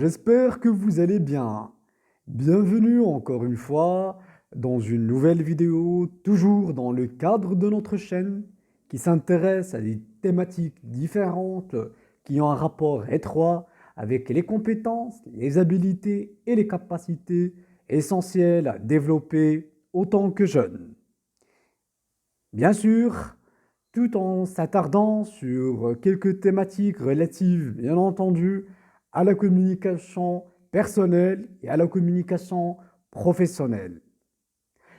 J'espère que vous allez bien. Bienvenue encore une fois dans une nouvelle vidéo, toujours dans le cadre de notre chaîne qui s'intéresse à des thématiques différentes qui ont un rapport étroit avec les compétences, les habilités et les capacités essentielles à développer autant que jeune. Bien sûr, tout en s'attardant sur quelques thématiques relatives, bien entendu, à la communication personnelle et à la communication professionnelle.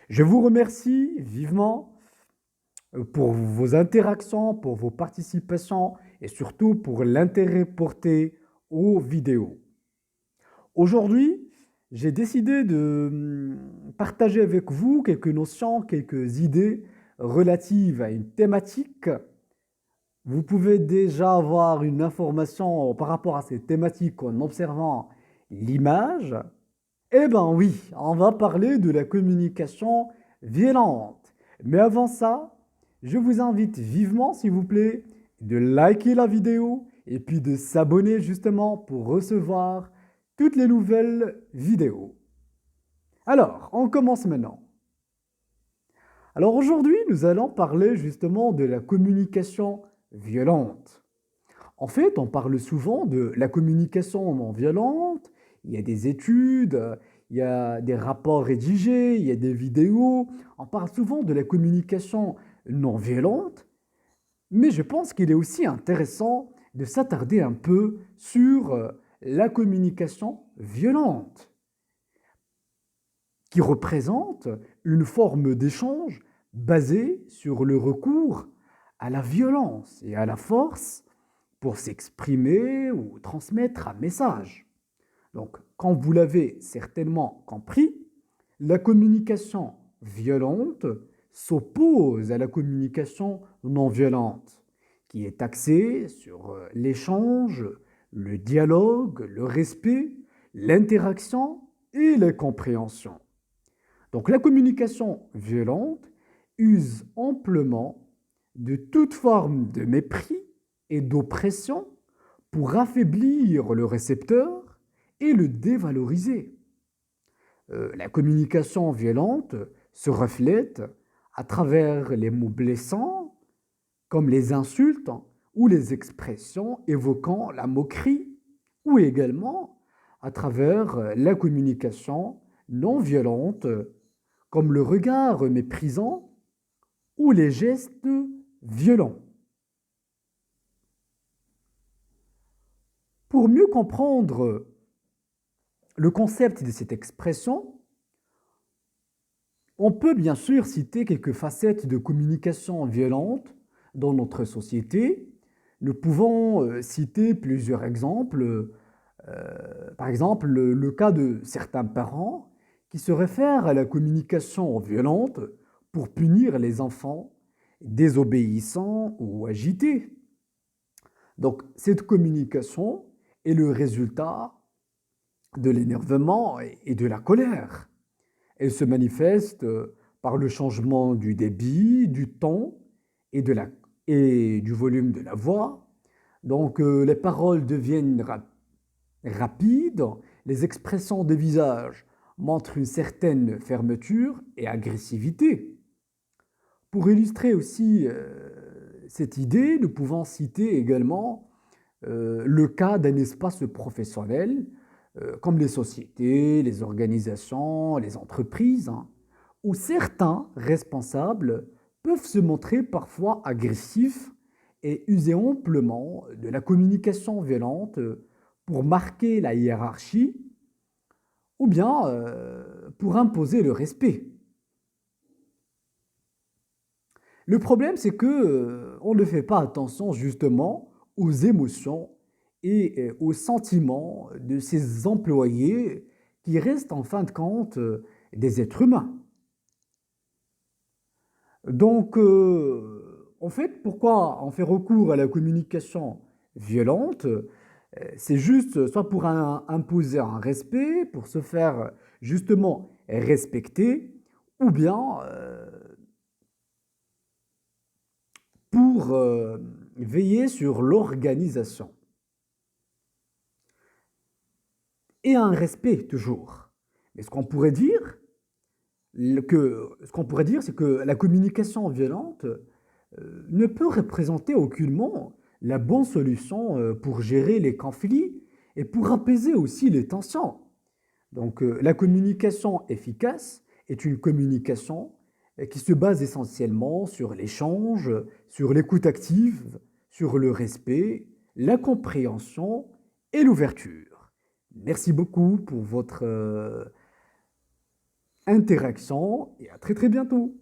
Je vous remercie vivement pour vos interactions, pour vos participations et surtout pour l'intérêt porté aux vidéos. Aujourd'hui, j'ai décidé de partager avec vous quelques notions, quelques idées relatives à une thématique. Vous pouvez déjà avoir une information par rapport à cette thématique en observant l'image. Eh bien oui, on va parler de la communication violente. Mais avant ça, je vous invite vivement, s'il vous plaît, de liker la vidéo et puis de s'abonner justement pour recevoir toutes les nouvelles vidéos. Alors, on commence maintenant. Alors aujourd'hui, nous allons parler justement de la communication violente. En fait, on parle souvent de la communication non violente, il y a des études, il y a des rapports rédigés, il y a des vidéos, on parle souvent de la communication non violente, mais je pense qu'il est aussi intéressant de s'attarder un peu sur la communication violente, qui représente une forme d'échange basée sur le recours à la violence et à la force pour s'exprimer ou transmettre un message. Donc, comme vous l'avez certainement compris, la communication violente s'oppose à la communication non violente, qui est axée sur l'échange, le dialogue, le respect, l'interaction et la compréhension. Donc la communication violente use amplement de toute forme de mépris et d'oppression pour affaiblir le récepteur et le dévaloriser. La communication violente se reflète à travers les mots blessants, comme les insultes ou les expressions évoquant la moquerie, ou également à travers la communication non violente, comme le regard méprisant ou les gestes violents. Pour mieux comprendre le concept de cette expression, on peut bien sûr citer quelques facettes de communication violente dans notre société. Nous pouvons citer plusieurs exemples. Par exemple, le cas de certains parents qui se réfèrent à la communication violente pour punir les enfants désobéissants ou agités. Donc, cette communication est le résultat de l'énervement et de la colère. Elle se manifeste par le changement du débit, du ton et du volume de la voix. Donc, les paroles deviennent rapides, les expressions des visages montrent une certaine fermeture et agressivité. Pour illustrer aussi cette idée, nous pouvons citer également le cas d'un espace professionnel, comme les sociétés, les organisations, les entreprises, où certains responsables peuvent se montrer parfois agressifs et user amplement de la communication violente pour marquer la hiérarchie ou bien pour imposer le respect. Le problème, c'est que on ne fait pas attention justement aux émotions et aux sentiments de ces employés qui restent en fin de compte des êtres humains. Donc, en fait, pourquoi on fait recours à la communication violente? C'est juste soit pour imposer un respect, pour se faire justement respecter, ou bien pour veiller sur l'organisation. et un respect toujours. Mais ce qu'on pourrait dire, c'est que la communication violente ne peut représenter aucunement la bonne solution pour gérer les conflits et pour apaiser aussi les tensions. Donc, la communication efficace est une communication qui se base essentiellement sur l'échange, sur l'écoute active, sur le respect, la compréhension et l'ouverture. Merci beaucoup pour votre interaction et à très très bientôt.